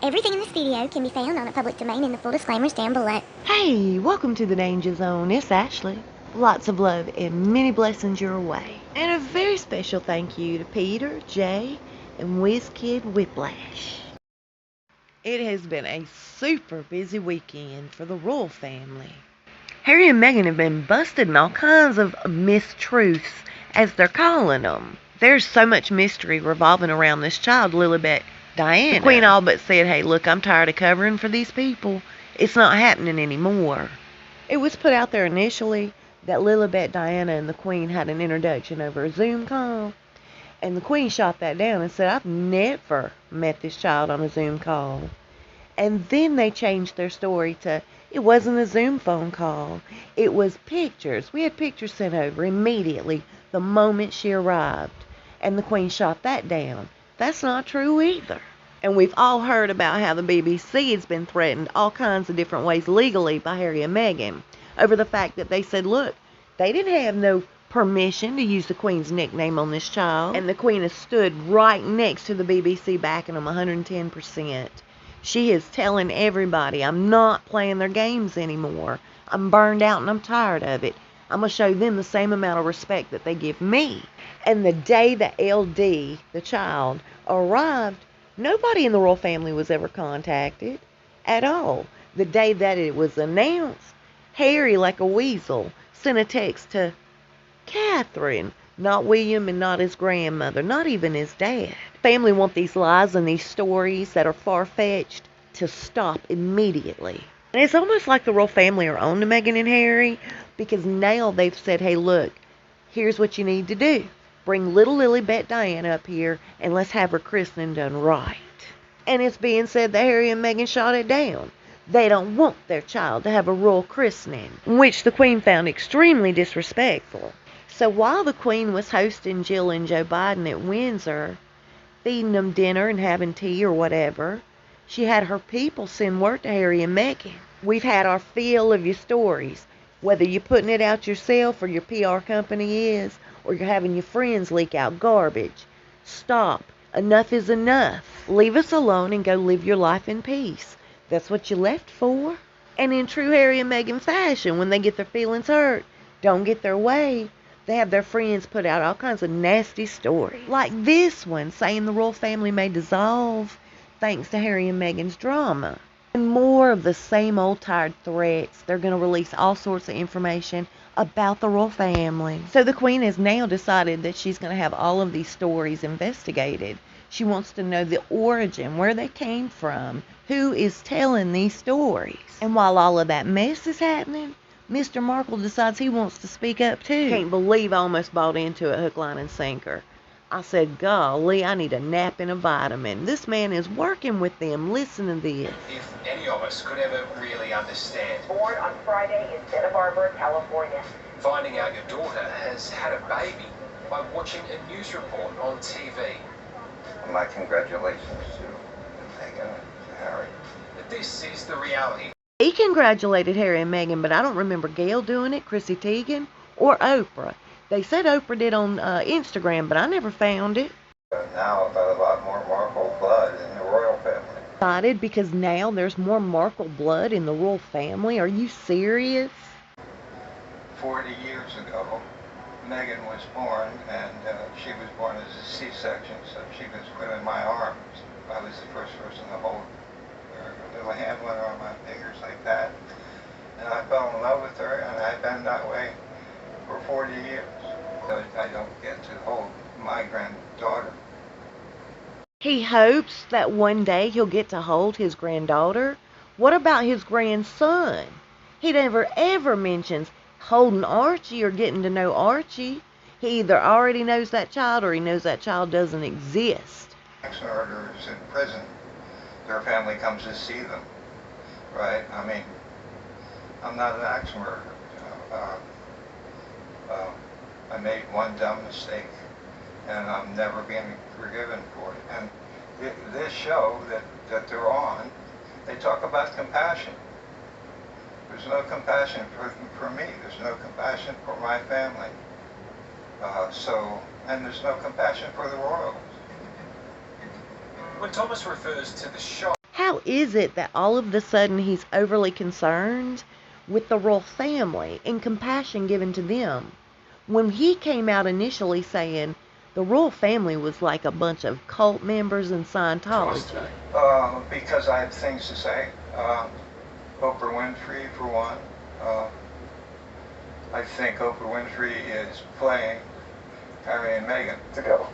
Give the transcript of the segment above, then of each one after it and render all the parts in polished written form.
Everything in this video can be found on a public domain in the full disclaimers down below. Hey, welcome to the Danger Zone. It's Ashley. Lots of love and many blessings your way. And a very special thank you to Peter, Jay, and WizKid Whiplash. It has been a super busy weekend for the royal family. Harry and Meghan have been busted in all kinds of mistruths, as they're calling them. There's so much mystery revolving around this child, Lilibet Diana. The Queen all but said, hey, look, I'm tired of covering for these people. It's not happening anymore. It was put out there initially that Lilibet Diana and the Queen had an introduction over a Zoom call. And the Queen shot that down and said, I've never met this child on a Zoom call. And then they changed their story to, it wasn't a Zoom phone call. It was pictures. We had pictures sent over immediately the moment she arrived. And the Queen shot that down. That's not true either. And we've all heard about how the BBC has been threatened all kinds of different ways legally by Harry and Meghan over the fact that they said, look, they didn't have no permission to use the Queen's nickname on this child. And the Queen has stood right next to the BBC backing them 110%. She is telling everybody, I'm not playing their games anymore. I'm burned out and I'm tired of it. I'm going to show them the same amount of respect that they give me. And the day that LD, the child, arrived, nobody in the royal family was ever contacted at all. The day that it was announced, Harry, like a weasel, sent a text to Catherine, not William and not his grandmother, not even his dad. Family want these lies and these stories that are far-fetched to stop immediately. And it's almost like the royal family are on to Meghan and Harry, because now they've said, hey, look, here's what you need to do. Bring little Lilibet Diana up here and let's have her christening done right. And it's being said that Harry and Meghan shot it down. They don't want their child to have a royal christening, which the Queen found extremely disrespectful. So while the Queen was hosting Jill and Joe Biden at Windsor, feeding them dinner and having tea or whatever, she had her people send word to Harry and Meghan. We've had our fill of your stories, whether you're putting it out yourself or your PR company is, or you're having your friends leak out garbage. Stop. Enough is enough. Leave us alone and go live your life in peace. That's what you left for. And in true Harry and Meghan fashion, when they get their feelings hurt, don't get their way, they have their friends put out all kinds of nasty stories. Like this one, saying the royal family may dissolve thanks to Harry and Meghan's drama. And more of the same old tired threats. They're going to release all sorts of information about the royal family. So the Queen has now decided that she's going to have all of these stories investigated. She wants to know the origin, where they came from, who is telling these stories. And while all of that mess is happening, Mr. Markle decides he wants to speak up too. Can't believe I almost bought into it hook, line, and sinker. I said, golly, I need a nap and a vitamin. This man is working with them. Listen to this. If any of us could ever really understand. Born on Friday in Santa Barbara, California. Finding out your daughter has had a baby by watching a news report on TV. My congratulations to Meghan and to Harry. This is the reality. He congratulated Harry and Meghan, but I don't remember Gail doing it, Chrissy Teigen, or Oprah. They said Oprah did on Instagram, but I never found it. Now I've got a lot more Markle blood in the royal family. Excited because now there's more Markle blood in the royal family? Are you serious? 40 years ago, Meghan was born, and she was born as a C-section, so she was put in my arms. I was the first person to hold her little hand went on my fingers like that. And I fell in love with her, and I've been that way for 40 years. So I don't get to hold my granddaughter. He hopes that one day he'll get to hold his granddaughter. What about his grandson? He never ever mentions holding Archie or getting to know Archie. He either already knows that child or he knows that child doesn't exist. Axe murderers in prison, their family comes to see them, right? I mean, I'm not an axe murderer. I made one dumb mistake, and I'm never being forgiven for it. And this show that they're on, they talk about compassion. There's no compassion for me. There's no compassion for my family. And there's no compassion for the royals. When Thomas refers to the shock. How is it that all of a sudden he's overly concerned with the royal family and compassion given to them, when he came out initially saying the royal family was like a bunch of cult members in Scientology? Because I have things to say. Oprah Winfrey, for one. I think Oprah Winfrey is playing Harry and Meghan to go.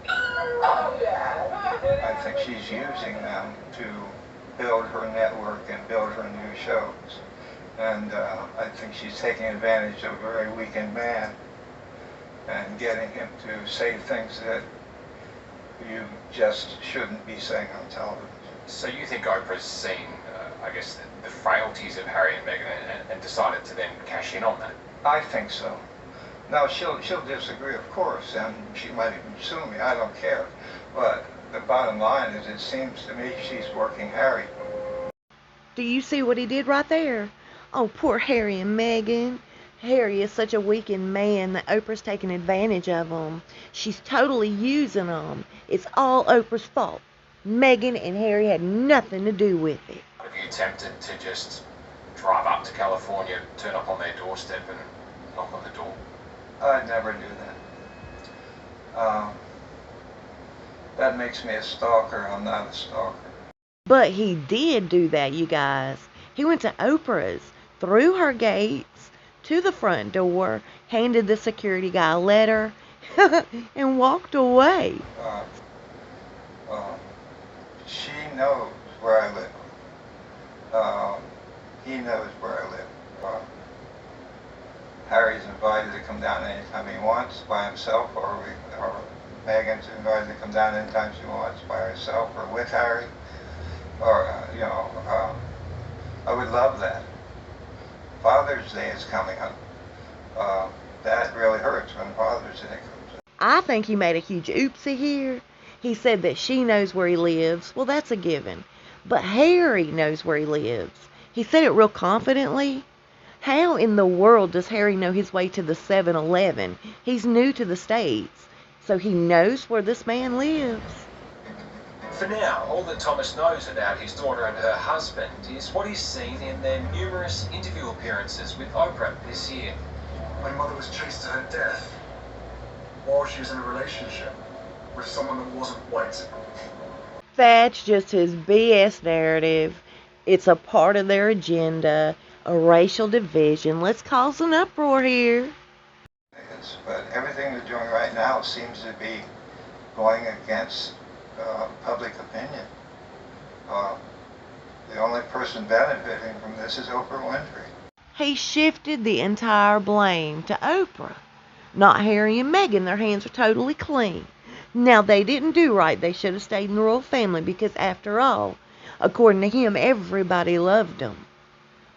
I think she's using them to build her network and build her new shows. And I think she's taking advantage of a very weakened man and getting him to say things that you just shouldn't be saying on television. So you think Oprah's seen, I guess, the frailties of Harry and Meghan and decided to then cash in on that? I think so. Now, she'll disagree, of course, and she might even sue me. I don't care. But the bottom line is, it seems to me she's working Harry. Do you see what he did right there? Oh, poor Harry and Meghan. Harry is such a weakened man that Oprah's taking advantage of him. She's totally using him. It's all Oprah's fault. Meghan and Harry had nothing to do with it. Have you tempted to just drive up to California, turn up on their doorstep and knock on the door? I'd never do that. That makes me a stalker. I'm not a stalker. But he did do that, you guys. He went to Oprah's, through her gates, to the front door, handed the security guy a letter, and walked away. She knows where I live. He knows where I live. Harry's invited to come down anytime he wants by himself, or Meghan's invited to come down anytime she wants by herself or with Harry. Or, I would love that. Father's Day is coming up. That really hurts when Father's Day comes up. I think he made a huge oopsie here. He said that she knows where he lives. Well, that's a given. But Harry knows where he lives. He said it real confidently. How in the world does Harry know his way to the 7-Eleven? He's new to the States, so he knows where this man lives. For now, all that Thomas knows about his daughter and her husband is what he's seen in their numerous interview appearances with Oprah this year. My mother was chased to her death while she was in a relationship with someone that wasn't white. That's just his BS narrative. It's a part of their agenda, a racial division. Let's cause an uproar here. But everything they're doing right now seems to be going against public opinion. The only person benefiting from this is Oprah Winfrey. He shifted the entire blame to Oprah. Not Harry and Meghan. Their hands are totally clean. Now, they didn't do right. They should have stayed in the royal family because, after all, according to him, everybody loved them.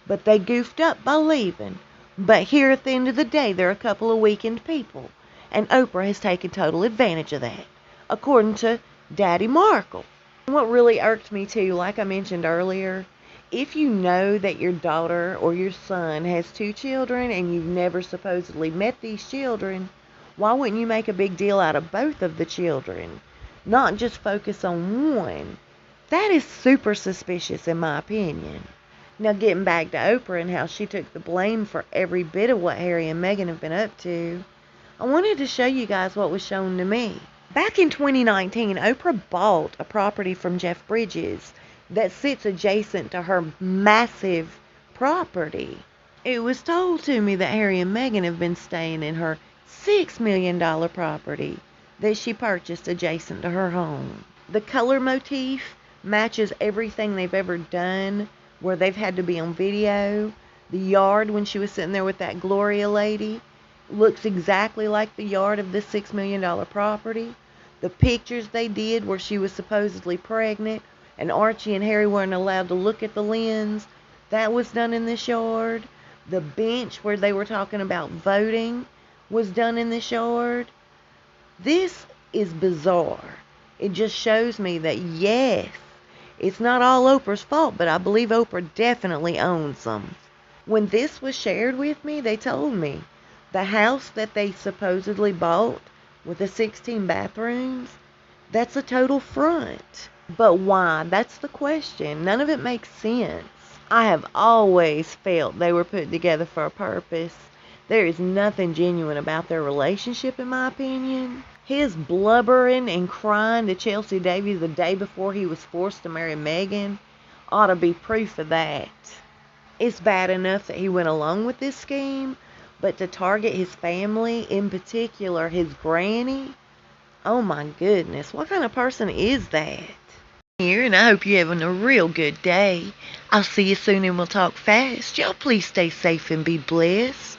But they goofed up by leaving. But here at the end of the day, they're a couple of weakened people. And Oprah has taken total advantage of that, according to Daddy Markle. What really irked me too, like I mentioned earlier, if you know that your daughter or your son has 2 children and you've never supposedly met these children, why wouldn't you make a big deal out of both of the children? Not just focus on one. That is super suspicious in my opinion. Now, getting back to Oprah and how she took the blame for every bit of what Harry and Meghan have been up to, I wanted to show you guys what was shown to me. Back in 2019, Oprah bought a property from Jeff Bridges that sits adjacent to her massive property. It was told to me that Harry and Meghan have been staying in her $6 million property that she purchased adjacent to her home. The color motif matches everything they've ever done where they've had to be on video. The yard when she was sitting there with that Gloria lady looks exactly like the yard of this $6 million property. The pictures they did where she was supposedly pregnant and Archie and Harry weren't allowed to look at the lens, that was done in this yard. The bench where they were talking about voting was done in this yard. This is bizarre. It just shows me that, yes, it's not all Oprah's fault, but I believe Oprah definitely owns them. When this was shared with me, they told me the house that they supposedly bought with the 16 bathrooms, that's a total front. But why? That's the question. None of it makes sense. I have always felt they were put together for a purpose. There is nothing genuine about their relationship, in my opinion. His blubbering and crying to Chelsea Davies the day before he was forced to marry Megan ought to be proof of that. It's bad enough that he went along with this scheme, but to target his family, in particular his granny, oh my goodness, what kind of person is that? Here, and I hope you're having a real good day. I'll see you soon and we'll talk fast. Y'all please stay safe and be blessed.